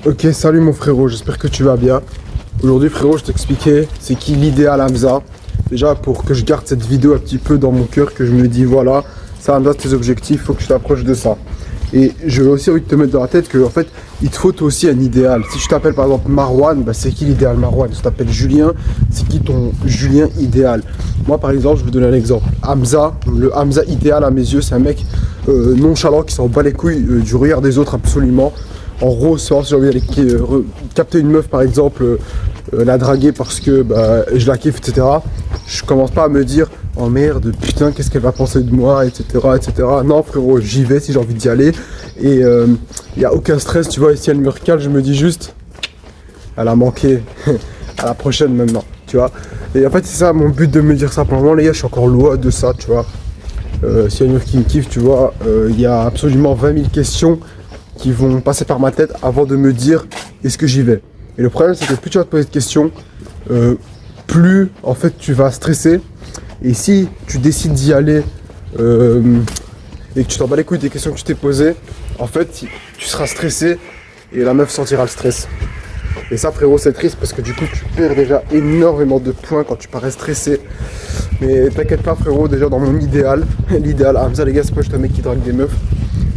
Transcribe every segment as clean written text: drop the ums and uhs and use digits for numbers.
Ok, salut mon frérot, j'espère que tu vas bien. Aujourd'hui frérot, je t'expliquais c'est qui l'idéal Hamza. Déjà pour que je garde cette vidéo un petit peu dans mon cœur, que je me dis voilà, ça Hamza tes objectifs, faut que tu t'approches de ça. Et je veux aussi envie de te mettre dans la tête que en fait, il te faut toi aussi un idéal. Si tu t'appelles par exemple Marwan, bah, c'est qui l'idéal Marwan? Si tu t'appelles Julien, c'est qui ton Julien idéal? Moi par exemple, je vais donner un exemple. Hamza, le Hamza idéal à mes yeux, c'est un mec nonchalant qui s'en bat les couilles du regard des autres absolument. En gros, si j'ai envie d'aller capter une meuf par exemple, la draguer parce que bah, je la kiffe, etc. Je commence pas à me dire oh merde, putain, qu'est-ce qu'elle va penser de moi, etc. etc. Non frérot, j'y vais si j'ai envie d'y aller. Et il n'y a aucun stress, tu vois, et si elle me recale, je me dis juste elle a manqué, à la prochaine maintenant, tu vois. Et en fait, c'est ça mon but de me dire ça. Pour le moment, les gars, je suis encore loin de ça, tu vois. S'il y a une meuf qui me kiffe, tu vois, il y a absolument 20 000 questions qui vont passer par ma tête avant de me dire est-ce que j'y vais. Et le problème c'est que plus tu vas te poser de questions, plus en fait tu vas stresser. Et si tu décides d'y aller et que tu t'en bats les couilles des questions que tu t'es posées, en fait tu seras stressé et la meuf sentira le stress. Et ça frérot c'est triste parce que du coup tu perds déjà énormément de points quand tu parais stressé. Mais t'inquiète pas frérot, déjà dans mon idéal, l'idéal Hamza les gars, c'est pas juste un mec qui drague des meufs.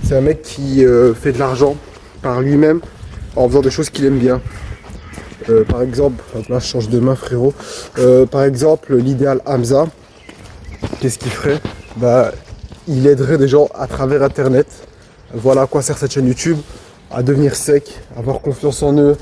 C'est un mec qui fait de l'argent par lui-même en faisant des choses qu'il aime bien. Par exemple, là je change de main frérot. Par exemple, l'idéal Hamza, qu'est-ce qu'il ferait? Bah, il aiderait des gens à travers internet. Voilà à quoi sert cette chaîne YouTube, à devenir sec, avoir confiance en eux,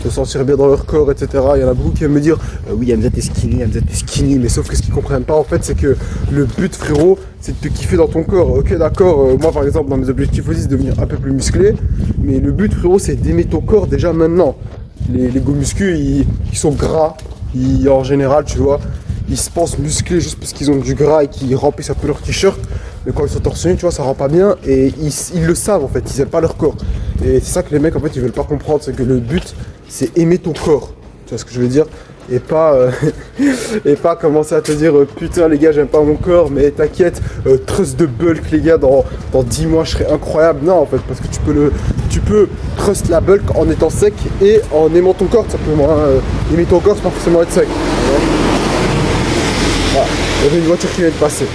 se sentir bien dans leur corps, etc. Il y en a beaucoup qui aiment me dire oui, Hamza t'es skinny, mais sauf que ce qu'ils comprennent pas en fait, c'est que le but frérot, c'est de te kiffer dans ton corps. Ok, d'accord, moi par exemple, dans mes objectifs aussi, c'est de devenir un peu plus musclé, mais le but frérot, c'est d'aimer ton corps déjà maintenant. Les go muscu, ils sont gras, en général, tu vois, ils se pensent musclés juste parce qu'ils ont du gras et qu'ils remplissent un peu leur t-shirt. Mais quand ils sont torse nu, tu vois, ça rend pas bien et ils le savent en fait, ils aiment pas leur corps. Et c'est ça que les mecs en fait ils veulent pas comprendre, c'est que le but c'est aimer ton corps. Tu vois ce que je veux dire? Et pas et pas commencer à te dire putain les gars j'aime pas mon corps, mais t'inquiète, trust de bulk les gars, dans 10 mois je serai incroyable. Non en fait, parce que tu peux trust la bulk en étant sec et en aimant ton corps tout simplement. Aimer ton corps c'est pas forcément être sec. Voilà, il y avait une voiture qui vient de passer.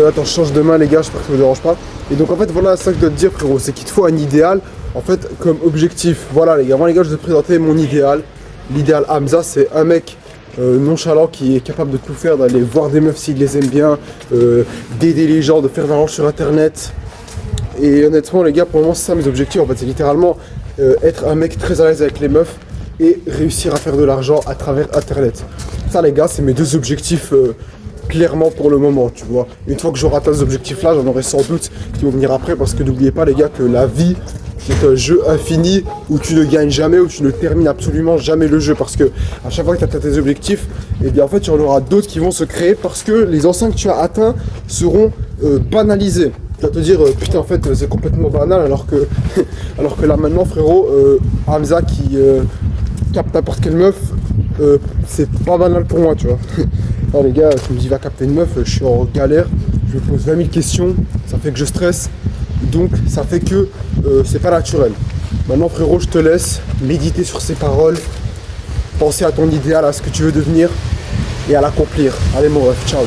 Attends, je change de main les gars, j'espère que ça vous dérange pas. Et donc en fait voilà ça que je dois te dire frérot, c'est qu'il te faut un idéal en fait comme objectif. Voilà les gars, moi les gars je vais te présenter mon idéal. L'idéal Hamza c'est un mec nonchalant qui est capable de tout faire, d'aller voir des meufs s'il les aime bien, d'aider les gens, de faire de l'argent sur internet. Et honnêtement les gars, pour le moment c'est ça mes objectifs en fait, c'est littéralement être un mec très à l'aise avec les meufs et réussir à faire de l'argent à travers internet. Ça les gars c'est mes deux objectifs clairement pour le moment, tu vois. Une fois que j'aurai atteint ces objectifs là, j'en aurai sans doute qui vont venir après, parce que n'oubliez pas les gars que la vie c'est un jeu infini où tu ne gagnes jamais, où tu ne termines absolument jamais le jeu, parce que à chaque fois que tu atteins tes objectifs, et bien en fait il y en aura d'autres qui vont se créer parce que les anciens que tu as atteints seront banalisés. Tu vas te dire putain en fait c'est complètement banal, alors que alors que là maintenant frérot, Hamza qui capte n'importe quelle meuf, c'est pas banal pour moi, tu vois. Alors les gars, tu me dis va capter une meuf, je suis en galère, je me pose 20 000 questions, ça fait que je stresse, donc ça fait que c'est pas naturel. Maintenant frérot, je te laisse méditer sur ces paroles, penser à ton idéal, à ce que tu veux devenir et à l'accomplir. Allez mon ref, ciao.